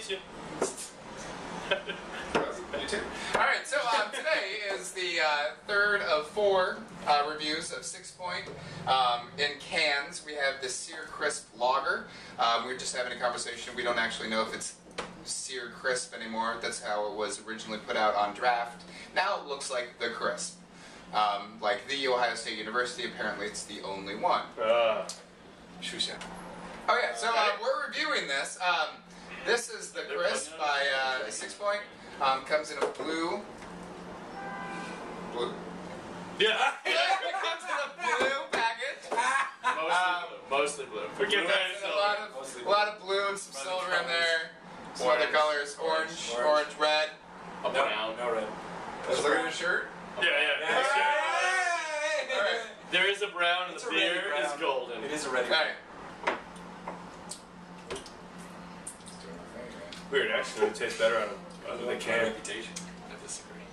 meet you. Me too. Alright, so today is the third of four reviews of Sixpoint. In cans, we have the Sear Crisp Lager. We were just having a conversation. We don't actually know if it's Sear Crisp anymore. That's how it was originally put out on draft. Now it looks like the Crisp. Like the Ohio State University, apparently it's the only one. Oh yeah, so we're reviewing this. This is the Crisp by Sixpoint. Comes in a blue. Yeah. It comes in a blue package. Mostly blue. Forget that. A lot of blue and some silver in there. Some other colors. Orange, red. A brown. No red. Let's look at the shirt. Yeah. Alright. There is a brown and the beer is golden. It is a red. Alright. Weird, actually, it tastes better on the can. Reputation. I disagree.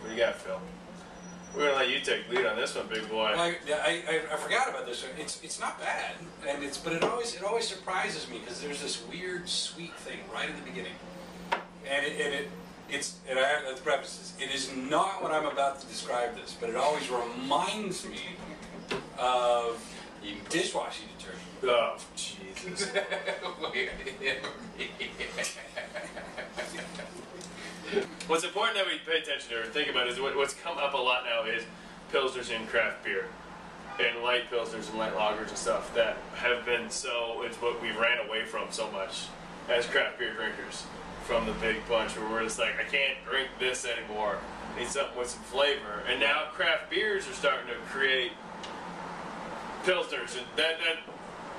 What do you got, Phil? We're gonna let you take lead on this one, big boy. Well, I forgot about this one. It's not bad, and but it always surprises me because there's this weird sweet thing right at the beginning, and I have to preface this. It is not what I'm about to describe this, but it always reminds me of dishwashing detergent. Oh, Jesus. What's important that we pay attention to or think about is what's come up a lot now is pilsners in craft beer and light pilsners and light lagers and stuff that have been it's what we ran away from so much as craft beer drinkers from the big bunch where we're just like, I can't drink this anymore. I need something with some flavor. And now craft beers are starting to create pilsners that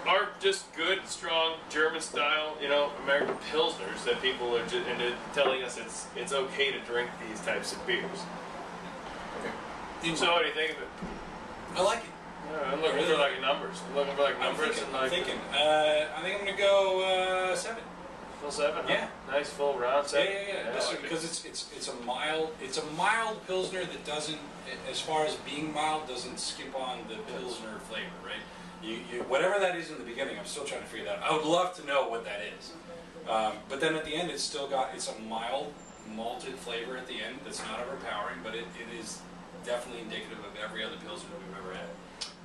are just good, strong, German style, American pilsners that people are just telling us it's okay to drink these types of beers. Okay. So what do you think of it? I like it. Yeah, I'm looking for like numbers. I'm looking for like numbers. I think I'm gonna go 7. Full 7? Huh? Yeah. Nice full round 7. Yeah. Because it's a mild pilsner that doesn't, as far as being mild, doesn't skip on the pilsner flavor, right? Whatever that is in the beginning, I'm still trying to figure that out. I would love to know what that is. But then at the end, it's a mild malted flavor at the end that's not overpowering, but it is definitely indicative of every other pilsner that we've ever had.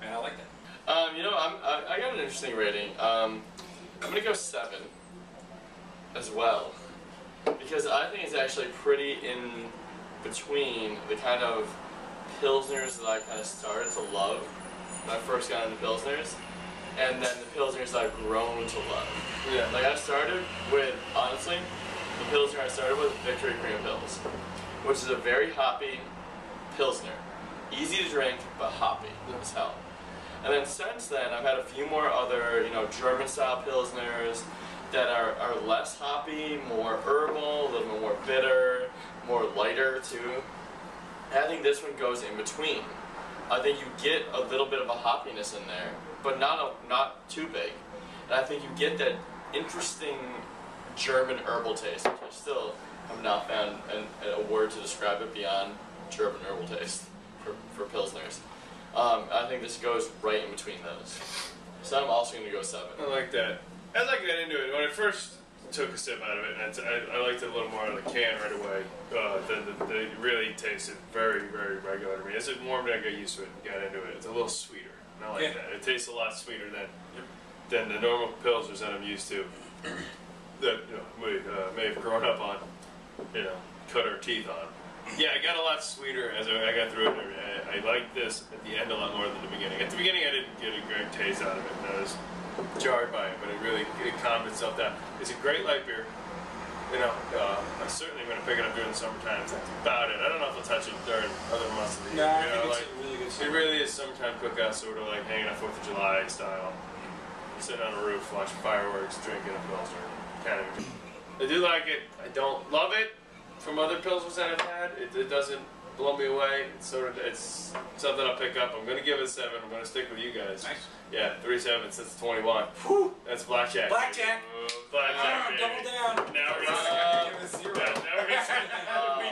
And I like that. I got an interesting rating. I'm going to go 7 as well, because I think it's actually pretty in between the kind of pilsners that I kind of started to love when I first got into pilsners, and then the pilsners I've grown to love. Yeah. Like I started with, honestly, the pilsner I started with, Victory Cream Pils, which is a very hoppy pilsner. Easy to drink, but hoppy as hell. And then since then, I've had a few more other, German-style pilsners that are less hoppy, more herbal, a little bit more bitter, more lighter too. And I think this one goes in between. I think you get a little bit of a hoppiness in there, but not too big. And I think you get that interesting German herbal taste, which I still have not found a word to describe it beyond German herbal taste for pilsners. I think this goes right in between those. So I'm also going to go 7. I like that. As I get into it, when I first took a sip out of it, and I liked it a little more out of the can right away. It really tasted very, very regular to me. As it warmed, I got used to it and got into it. It's a little sweeter, and I like that. It tastes a lot sweeter than the normal pilsners that I'm used to. That we may have grown up on, cut our teeth on. Yeah, it got a lot sweeter as I got through it. I liked this at the end a lot more than the beginning. At the beginning, I didn't get a great taste out of it, and I was jarred by it, but it calmed itself down. It's a great light beer. I'm certainly going to pick it up during the summertime. That's about it. I don't know if I'll touch it during other months of the year. No, I think it's a really good summer. It really is summertime cookout, sort of like hanging out 4th of July style. Sitting on a roof, watching fireworks, drinking a pilsner. Kind of. I do like it. I don't love it from other pilsners that I've had. It doesn't blow me away. It's something I'll pick up. I'm going to give it a 7. I'm going to stick with you guys. Nice. Yeah, 3-7 since 21. Whew. That's blackjack. Blackjack. Blackjack. Double down. Now we're going to give it 0. now we're going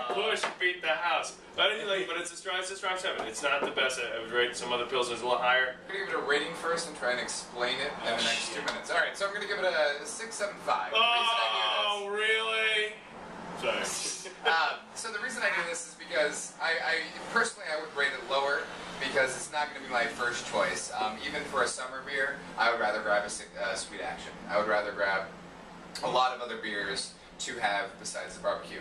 to push beat the house. But it's a strong 7. It's not the best. I would rate some other pilsners a little higher. I'm going to give it a rating first and try and explain it in the next 2 minutes. Alright, so I'm going to give it a 6.75. Oh, really? Sorry. So the reason I do this is because I personally I would rate it lower because it's not going to be my first choice. Even for a summer beer, I would rather grab a Sweet Action. I would rather grab a lot of other beers to have besides the barbecue.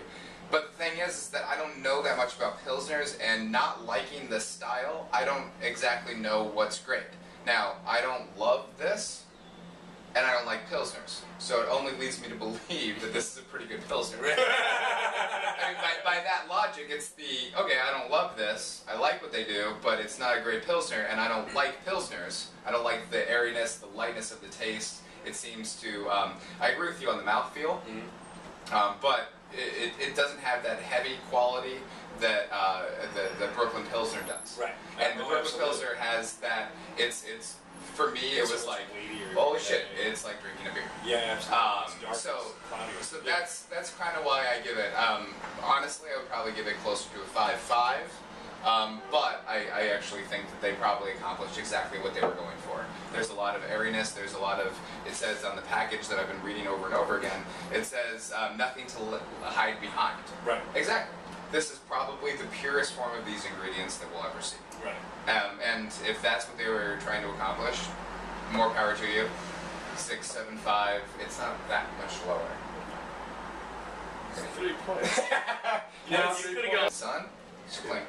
But the thing is that I don't know that much about Pilsners, and not liking the style, I don't exactly know what's great. Now, I don't love this, and I don't like Pilsners. So it only leads me to believe that this is a pretty good Pilsner. I mean, by that logic, it's okay, I don't love this, I like what they do, but it's not a great Pilsner, and I don't like Pilsners. I don't like the airiness, the lightness of the taste. It seems to, I agree with you on the mouthfeel, but it doesn't have that heavy quality that the Brooklyn Pilsner does. Right. And the Brooklyn Pilsner has that, it's for me, it was like, holy shit, it's like drinking a beer. Yeah, absolutely. So that's kind of why I give it, honestly, I would probably give it closer to a 5.5. But I actually think that they probably accomplished exactly what they were going for. There's a lot of airiness, there's a lot of, it says on the package that I've been reading over and over again, it says nothing to hide behind. Right. Exactly. This is probably the purest form of these ingredients that we'll ever see. Right. And if that's what they were trying to accomplish, more power to you. 6.75, it's not that much lower. 3 points. Son, just clean.